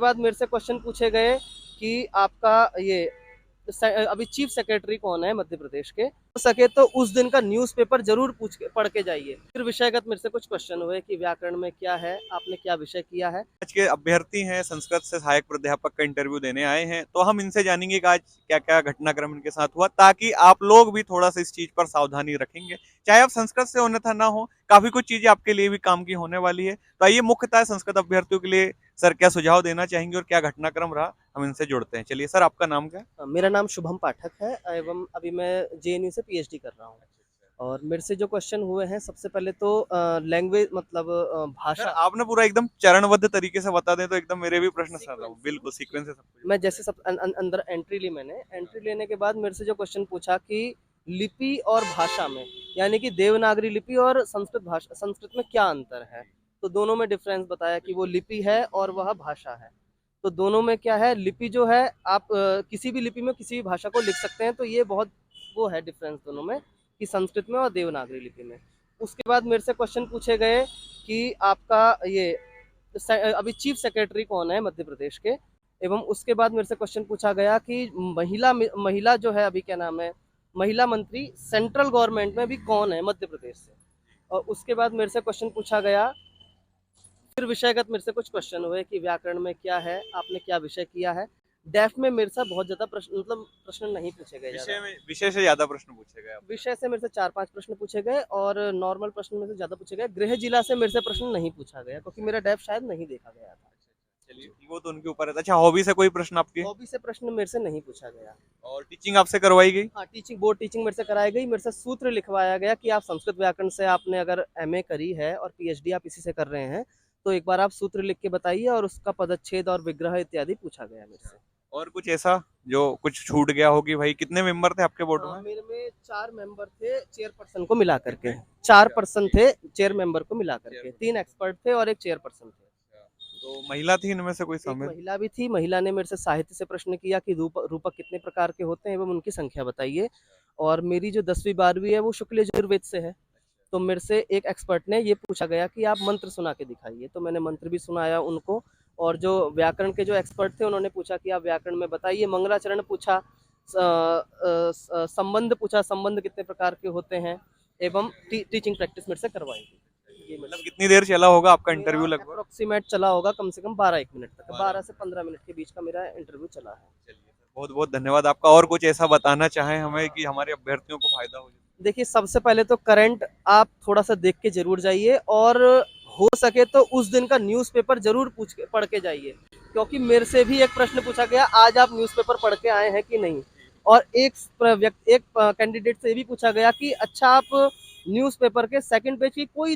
बाद मेरे से क्वेश्चन पूछे गए कि आपका ये अभी चीफ सेक्रेटरी कौन है मध्य प्रदेश के, हो सके तो उस दिन का न्यूज़पेपर जरूर पढ़ के जाइए। फिर विषयगत मेरे से कुछ क्वेश्चन हुए कि व्याकरण में क्या है, आपने क्या विषय किया है। आज के अभ्यर्थी हैं, संस्कृत से सहायक प्राध्यापक का इंटरव्यू देने आए हैं, तो हम इनसे जानेंगे कि आज क्या क्या घटनाक्रम इनके साथ हुआ, ताकि आप लोग भी थोड़ा सा इस चीज पर सावधानी रखेंगे। चाहे आप संस्कृत से अन्यथा ना हो, काफी कुछ चीजें आपके लिए भी काम की होने वाली है। तो आइए मुख्यतः संस्कृत अभ्यर्थियों के लिए सर क्या सुझाव देना चाहेंगे और क्या घटनाक्रम रहा, हम इनसे जुड़ते हैं। चलिए सर, आपका नाम क्या है? मेरा नाम शुभम पाठक है एवं अभी मैं जेएनयू से पीएचडी कर रहा हूँ। और मेरे से जो क्वेश्चन हुए हैं, सबसे पहले तो लैंग्वेज मतलब सर भाषा। आपने पूरा एकदम चरणबद्ध तरीके से बता दें तो एकदम मेरे भी प्रश्न सर रहा हूँ, बिल्कुल सीक्वेंस से सब कुछ मैं बताइए। जैसे अंदर एंट्री ली, मैंने एंट्री लेने के बाद मेरे से जो क्वेश्चन पूछा कि लिपि और भाषा में, यानी कि देवनागरी लिपि और संस्कृत भाषा, संस्कृत में क्या अंतर है। तो दोनों में डिफरेंस बताया कि वो लिपि है और वह भाषा है। तो दोनों में क्या है, लिपि जो है आप किसी भी लिपि में किसी भी भाषा को लिख सकते हैं, तो ये बहुत वो है डिफरेंस दोनों में, कि संस्कृत में और देवनागरी लिपि में। उसके बाद मेरे से क्वेश्चन पूछे गए कि आपका ये अभी चीफ सेक्रेटरी कौन है मध्य प्रदेश के। एवं उसके बाद मेरे से क्वेश्चन पूछा गया कि महिला जो है, अभी क्या नाम है, महिला मंत्री सेंट्रल गवर्नमेंट में भी कौन है मध्य प्रदेश से। और उसके बाद मेरे से क्वेश्चन पूछा गया, फिर विषयगत मेरे से कुछ क्वेश्चन हुए कि व्याकरण में क्या है, आपने क्या विषय किया है। डेफ में मेरे से बहुत ज्यादा प्रश्न, मतलब प्रश्न नहीं पूछे गए ज्यादा। विषय से ज्यादा प्रश्न पूछे गए आपसे। विषय से मेरे से 4-5 प्रश्न पूछे गए और नॉर्मल प्रश्न में से ज्यादा पूछे गए। गृह जिला से मेरे से प्रश्न नहीं पूछा गया, क्योंकि मेरा डेफ शायद नहीं देखा गया था। चलिए वो तो उनके ऊपर है। अच्छा, हॉबी से कोई प्रश्न आपके? हॉबी से प्रश्न मेरे से नहीं पूछा गया। और टीचिंग आपसे करवाई गई? हाँ, बोर्ड टीचिंग मेरे से कराई गई। मेरे से सूत्र लिखवाया गया कि आप संस्कृत व्याकरण से आपने अगर एमए करी है और पीएचडी आप इसी से कर रहे हैं, तो एक बार आप सूत्र लिख के बताइए, और उसका पदच्छेद और विग्रह इत्यादि पूछा गया मेरे से। और कुछ ऐसा जो कुछ छूट गया हो कि भाई कितने मेंबर थे आपके बोर्ड हाँ, में? मेरे में 4 मेंबर थे चेयरपर्सन को मिला करके। 4 पर्सन थे चेयर मेंबर को मिला करके, 3 एक्सपर्ट थे और एक चेयरपर्सन थे। तो महिला थी इनमें से कोई एक शामिल? महिला भी थी। महिला ने मेरे से साहित्य से प्रश्न किया कि रूपक कितने प्रकार के होते हैं एवं उनकी संख्या बताइए। और मेरी जो 10वीं 12वीं है वो शुक्ल यजुर्वेद से है। तो मेरे से एक एक्सपर्ट ने ये पूछा गया कि आप मंत्र सुना के दिखाइए, तो मैंने मंत्र भी सुनाया उनको। और जो व्याकरण के जो एक्सपर्ट थे, उन्होंने पूछा कि आप व्याकरण में बताइए। मंगलाचरण पूछा, संबंध पूछा, संबंध कितने प्रकार के होते हैं, एवं टीचिंग प्रैक्टिस मेरे से करवाई गई। ये मेरे मतलब से कितनी देर चला होगा आपका मेरा इंटरव्यू लगभग? अप्रोक्सीमेट चला होगा कम से कम 12-1 मिनट तक, 12 से 15 मिनट के बीच का मेरा इंटरव्यू चला है। चलिए सर, बहुत बहुत धन्यवाद आपका। और कुछ ऐसा बताना चाहें हमें कि हमारे अभ्यर्थियों को फायदा हो जाए? देखिए, सबसे पहले तो करंट आप थोड़ा सा देख के जरूर जाइए, और हो सके तो उस दिन का न्यूज़पेपर जरूर पढ़ के जाइए। क्योंकि मेरे से भी एक प्रश्न पूछा गया, आज आप न्यूज़पेपर पढ़ के आए हैं कि नहीं। और एक कैंडिडेट से भी पूछा गया कि अच्छा, आप न्यूज़पेपर के सेकंड पेज की कोई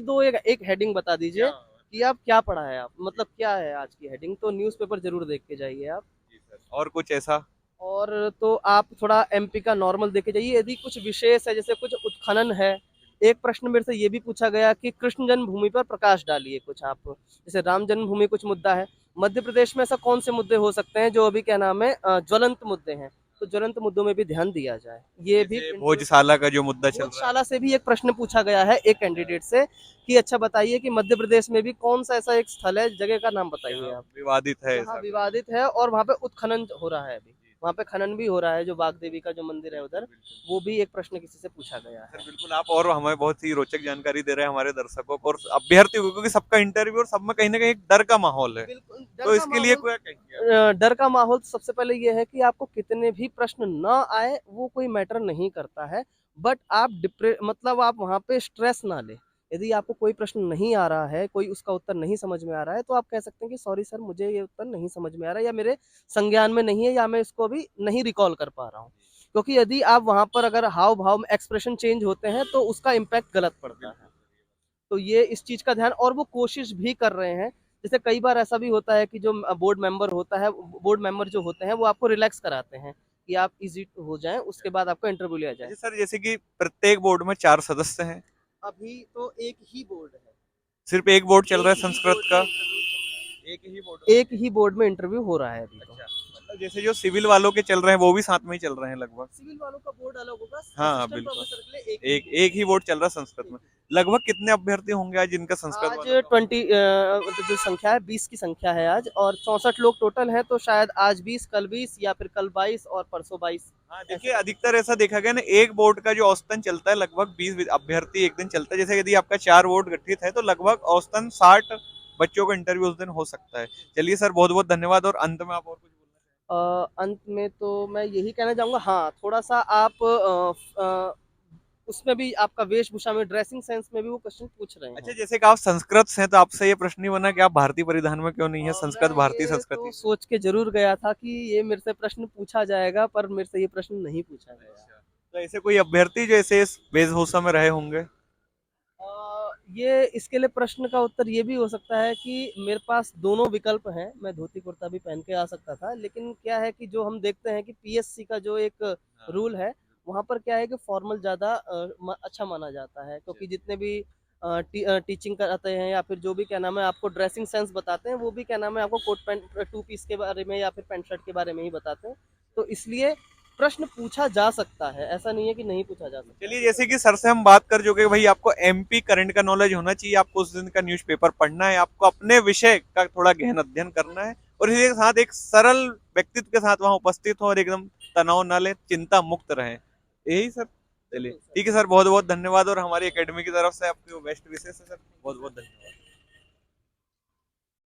एक हेडिंग बता दीजिए कि आप क्या पढ़ा है, आप मतलब क्या है आज की हेडिंग। तो न्यूज़पेपर जरूर देख के जाइए आप। जी सर। और कुछ ऐसा? और तो आप थोड़ा एमपी का नॉर्मल देखे जाइए। यदि कुछ विशेष है, जैसे कुछ उत्खनन है। एक प्रश्न मेरे से ये भी पूछा गया कि कृष्ण जन्मभूमि पर प्रकाश डालिए कुछ आप, जैसे राम जन्मभूमि कुछ मुद्दा है। मध्य प्रदेश में ऐसा कौन से मुद्दे हो सकते हैं जो अभी क्या नाम है, ज्वलंत मुद्दे हैं। तो ज्वलंत मुद्दों में भी ध्यान दिया जाए। ये भी भोजशाला का जो मुद्दा चल रहा है। भोजशाला से भी एक प्रश्न पूछा गया है एक कैंडिडेट से कि अच्छा बताइए कि मध्य प्रदेश में भी कौन सा ऐसा एक स्थल है, जगह का नाम बताइए आप, विवादित है जहाँ ऐसा कुछ। विवादित है और वहाँ पे उत्खनन हो रहा है अभी। वहाँ पे खनन भी हो रहा है, जो बाग देवी का जो मंदिर है उधर, वो भी एक प्रश्न किसी से पूछा गया है। सर बिल्कुल, आप और हमें बहुत ही रोचक जानकारी दे रहे हैं हमारे दर्शकों को और अभ्यर्थियों को, क्योंकि सबका इंटरव्यू और सब में कहीं ना कहीं एक डर का माहौल है। बिल्कुल तो इसके लिए कोई कहेंगे आप? डर का माहौल सबसे पहले ये है कि आपको कितने भी प्रश्न ना आए वो कोई मैटर नहीं करता है। बट आप मतलब आप वहाँ पे स्ट्रेस ना ले। यदि आपको कोई प्रश्न नहीं आ रहा है, कोई उसका उत्तर नहीं समझ में आ रहा है, तो आप कह सकते हैं कि सॉरी सर, मुझे ये उत्तर नहीं समझ में आ रहा है, या मेरे संज्ञान में नहीं है, या मैं इसको अभी नहीं रिकॉल कर पा रहा हूँ। क्योंकि यदि आप वहाँ पर अगर हाव भाव में एक्सप्रेशन चेंज होते हैं, तो उसका इम्पैक्ट गलत पड़ता है। तो ये इस चीज का ध्यान, और वो कोशिश भी कर रहे हैं। जैसे कई बार ऐसा भी होता है कि जो बोर्ड मेंबर जो होते हैं, वो आपको रिलैक्स कराते हैं कि आप इजी हो जाएं, उसके बाद आपका इंटरव्यू लिया जाए। अच्छा सर, जैसे कि प्रत्येक बोर्ड में 4 सदस्य हैं। अभी तो एक ही बोर्ड है। सिर्फ एक बोर्ड चल रहा है एक ही संस्कृत बोर्ड में का? इंटरव्यू चल रहा है। एक ही बोर्ड? एक ही बोर्ड में इंटरव्यू हो रहा है अभी तो। अच्छा, जैसे जो सिविल वालों के चल रहे हैं वो भी साथ में ही चल रहे हैं लगभग। सिविल वालों का बोर्ड अलग होगा, हाँ असिस्टेंट बिल्कुल, प्रोफेसर के लिए एक एक एक ही बोर्ड चल रहा है संस्कृत में। लगभग कितने अभ्यर्थी होंगे आज जिनका संस्कृत आज वालों का 20 मतलब जो संख्या है 20 की संख्या है आज, और 64 लोग टोटल हैं, तो शायद आज 20, कल 20 या फिर कल 22 और परसों 22। हाँ ऐसे देखिए, करके अधिकतर ऐसा देखा गया ना, एक बोर्ड का जो औसतन चलता है लगभग 20 अभ्यर्थी एक दिन चलता है। जैसे यदि आपका 4 बोर्ड गठित है तो लगभग औसतन 60 बच्चों का इंटरव्यू उस दिन हो सकता है। चलिए सर, बहुत बहुत धन्यवाद। और अंत में आप और कुछ बोलना अंत में तो मैं यही कहना चाहूँगा, हाँ, थोड़ा-सा आप उसमें भी आपका वेशभूषा में, ड्रेसिंग सेंस में भी वो क्वेश्चन पूछ रहे चाहें? अच्छा, हैं। जैसे कि आप संस्कृत से हैं तो आपसे ये प्रश्न नहीं बना कि आप भारतीय परिधान में क्यों नहीं है, संस्कृत मैं भारतीय ये तो संस्कृति। सोच के ज़रूर गया था कि ये मेरे से प्रश्न पूछा जाएगा, पर मेरे से ये प्रश्न नहीं पूछा गया। अच्छा, तो ऐसे कोई अभ्यर्थी जो ऐसे इस वेशभूषा में रहे होंगे? ये इसके लिए प्रश्न का उत्तर ये भी हो सकता है कि मेरे पास दोनों विकल्प हैं, मैं धोती कुर्ता भी पहन के आ सकता था, लेकिन क्या है कि जो हम देखते हैं कि पीएससी का जो एक हाँ, रूल है, वहाँ पर क्या है कि फॉर्मल ज़्यादा अच्छा माना जाता है, क्योंकि जितने भी टीचिंग कराते हैं या फिर जो भी क्या नाम है आपको ड्रेसिंग सेंस बताते हैं, वो भी क्या नाम है आपको कोट पैंट टू पीस के बारे में या फिर पैंट शर्ट के बारे में ही बताते हैं। तो इसलिए प्रश्न पूछा जा सकता है, ऐसा नहीं है कि नहीं पूछा जा सकता है। चलिए, जैसे कि सर से हम बात कर चुके, भाई आपको एमपी करंट का नॉलेज होना चाहिए, आपको उस दिन का न्यूज़पेपर पढ़ना है, आपको अपने विषय का थोड़ा गहन अध्ययन करना है, और इसी के साथ एक सरल व्यक्तित्व के साथ वहां उपस्थित हो और एकदम तनाव ना ले, चिंता मुक्त रहे। यही सर। चलिए बिल्कुल सर। ठीक है सर, बहुत बहुत धन्यवाद। और हमारी एकेडमी की तरफ से आपको बेस्ट विशेष है सर, बहुत बहुत धन्यवाद।